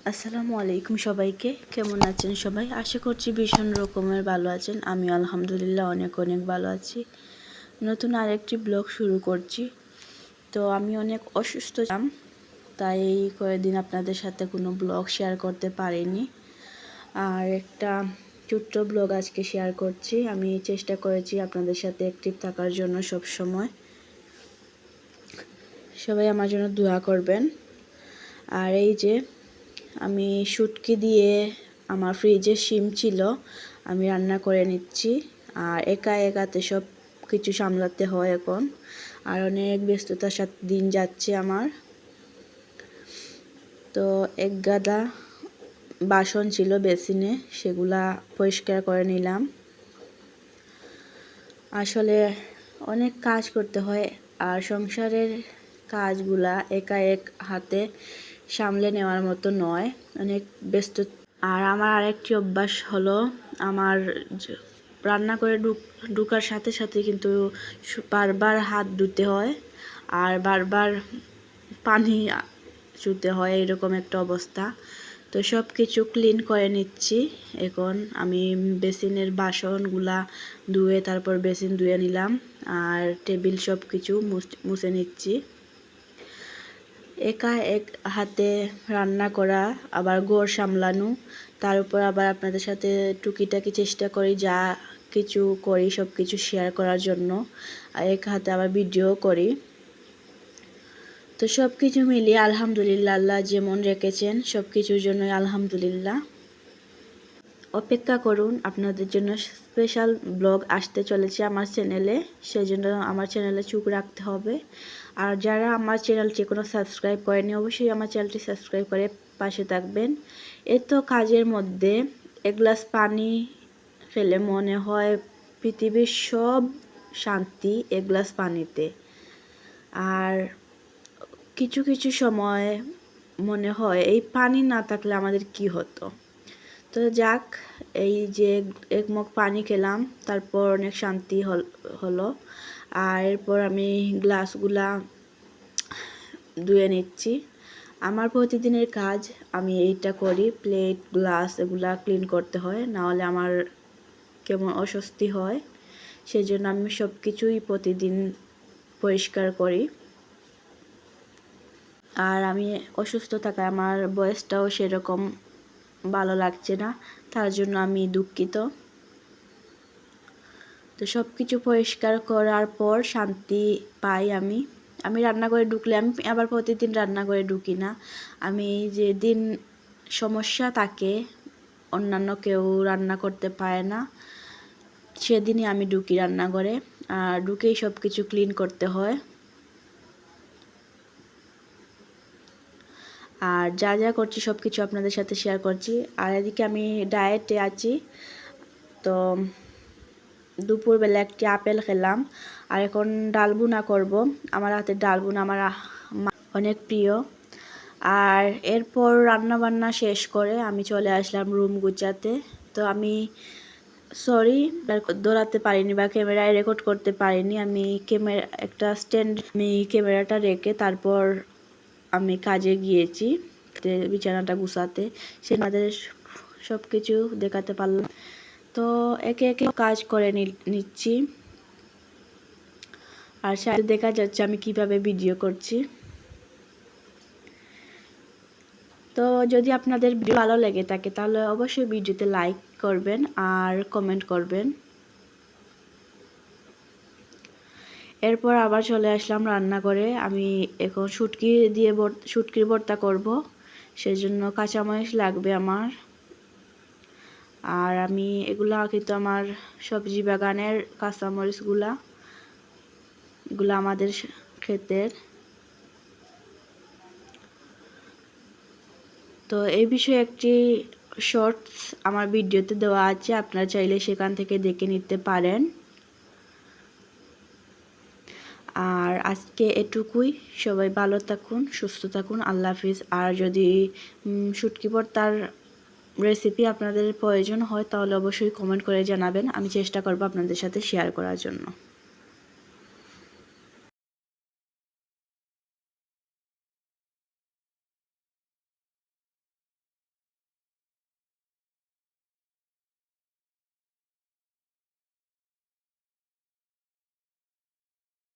আসসালামু আলাইকুম সবাইকে। কেমন আছেন সবাই? আশা করছি ভীষণ রকমের ভালো আছেন। আমি আলহামদুলিল্লাহ অনেক ভালো আছি। নতুন আরেকটি ব্লগ শুরু করছি। তো আমি অনেক অসুস্থ ছিলাম, তাই এই কয়েকদিন আপনাদের সাথে কোনো ব্লগ শেয়ার করতে পারিনি। আর একটা ছোট্ট ব্লগ আজকে শেয়ার করছি। আমি চেষ্টা করেছি আপনাদের সাথে অ্যাক্টিভ থাকার জন্য সব সময়। সবাই আমার জন্য দোয়া করবেন। আর এই যে আমি শুটকি দিয়ে, আমার ফ্রিজে শিম ছিল, আমি রান্না করে নিচ্ছি। আর একা একাতে সব কিছু সামলাতে হয় এখন। আর অনেক ব্যস্ততার সাথে দিন যাচ্ছে আমার। তো এক গাদা বাসন ছিল বেসিনে, সেগুলা পরিষ্কার করে নিলাম। আসলে অনেক কাজ করতে হয়, আর সংসারের কাজগুলা একা এক হাতে সামলে নেওয়ার মতো নয়, অনেক ব্যস্ত। আর আমার আরেকটি অভ্যাস হলো, আমার রান্না করে ঢুকার সাথে সাথে কিন্তু বারবার হাত ধুতে হয় আর বারবার পানি ছুঁতে হয়, এরকম একটা অবস্থা। তো সব কিছু ক্লিন করে নিচ্ছি এখন। আমি বেসিনের বাসনগুলা ধুয়ে তারপর বেসিন ধুয়ে নিলাম, আর টেবিল সব কিছু মুছে নিচ্ছি। একা এক হাতে রান্না করা, আবার ঘর সামলানো, তার উপর আবার আপনাদের সাথে টুকিটাকি চেষ্টা করি, যা কিছু করি সব কিছু শেয়ার করার জন্য। এক হাতে আবার ভিডিও করি। তো সব কিছু মিলিয়ে আলহামদুলিল্লাহ, আল্লাহ যেমন রেখেছেন সব কিছুর জন্যই আলহামদুলিল্লাহ। অপেক্ষা করুন, আপনাদের জন্য স্পেশাল ব্লগ আসতে চলেছে আমার চ্যানেলে, সেজন্য আমার চ্যানেলে চোখ রাখতে হবে। আর যারা আমার চ্যানেলটি কোনো সাবস্ক্রাইব করেনি, অবশ্যই আমার চ্যানেলটি সাবস্ক্রাইব করে পাশে থাকবেন। এত কাজের মধ্যে এক গ্লাস পানি ফেলে মনে হয় পৃথিবীর সব শান্তি এক গ্লাস পানিতে। আর কিছু কিছু সময় মনে হয় এই পানি না থাকলে আমাদের কি হতো। তো যাক, এই যে এক মগ পানি খেলাম, তারপর অনেক শান্তি হলো। আর এরপর আমি গ্লাসগুলা ধুয়ে নিচ্ছি। আমার প্রতিদিনের কাজ আমি এইটা করি, প্লেট গ্লাস এগুলা ক্লিন করতে হয়, নাহলে আমার কেমন অস্বস্তি হয়। সেজন্য আমি সব কিছুই প্রতিদিন পরিষ্কার করি। আর আমি অসুস্থ থাকায় আমার বয়সটাও সেরকম ভালো লাগছে না, তার জন্য আমি দুঃখিত। তো সব কিছু পরিষ্কার করার পর শান্তি পাই আমি। রান্নাঘরে ঢুকলে, আমি আবার প্রতিদিন রান্নাঘরে ঢুকি না। আমি যেদিন সমস্যা থাকে, অন্যান্য কেউ রান্না করতে পারে না, সেদিনই আমি ঢুকি রান্নাঘরে। আর ঢুকেই সব কিছু ক্লিন করতে হয়। আর যা যা করছি সব কিছু আপনাদের সাথে শেয়ার করছি। আর এদিকে আমি ডায়েটে আছি। তো দুপুরবেলা একটি আপেল খেলাম, আর এখন ডাল ভুনা করব। আমার হাতে ডাল ভুনা আমার অনেক প্রিয়। আর এরপর রান্না বান্না শেষ করে আমি চলে আসলাম রুম গুছাতে। তো আমি সরি দৌড়াতে পারিনি বা ক্যামেরায় রেকর্ড করতে পারিনি। আমি একটা স্ট্যান্ড ক্যামেরাটা রেখে তারপর আমি কাজে গিয়েছি বিছানাটা গুছাতে। সে আমাদের সব কিছু দেখাতে পারলাম। তো একে একে কাজ করে নিচ্ছি, আর সাথে দেখা যাচ্ছে আমি কিভাবে ভিডিও করছি। তো যদি আপনাদের ভিডিও ভালো লেগে থাকে তাহলে অবশ্যই ভিডিওতে লাইক করবেন আর কমেন্ট করবেন। এরপর আবার চলে আসলাম রান্নাঘরে। আমি এখন শুটকির ভর্তা করব, সেজন্য কাঁচামরিচ লাগবে আমার। আর আমি এগুলা কিন্তু আমার সবজি বাগানের কাঁচামরিচগুলা, এগুলো আমাদের ক্ষেতের। তো এই বিষয়ে একটি শর্টস আমার ভিডিওতে দেওয়া আছে, আপনারা চাইলে সেখান থেকে দেখে নিতে পারেন। আর আজকে এটুকুই। সবাই ভালো থাকুন, সুস্থ থাকুন, আল্লাহ হাফিজ। আর যদি শুটকি ভর্তার রেসিপি আপনাদের প্রয়োজন হয় তাহলে অবশ্যই কমেন্ট করে জানাবেন, আমি চেষ্টা করব আপনাদের সাথে শেয়ার করার জন্য।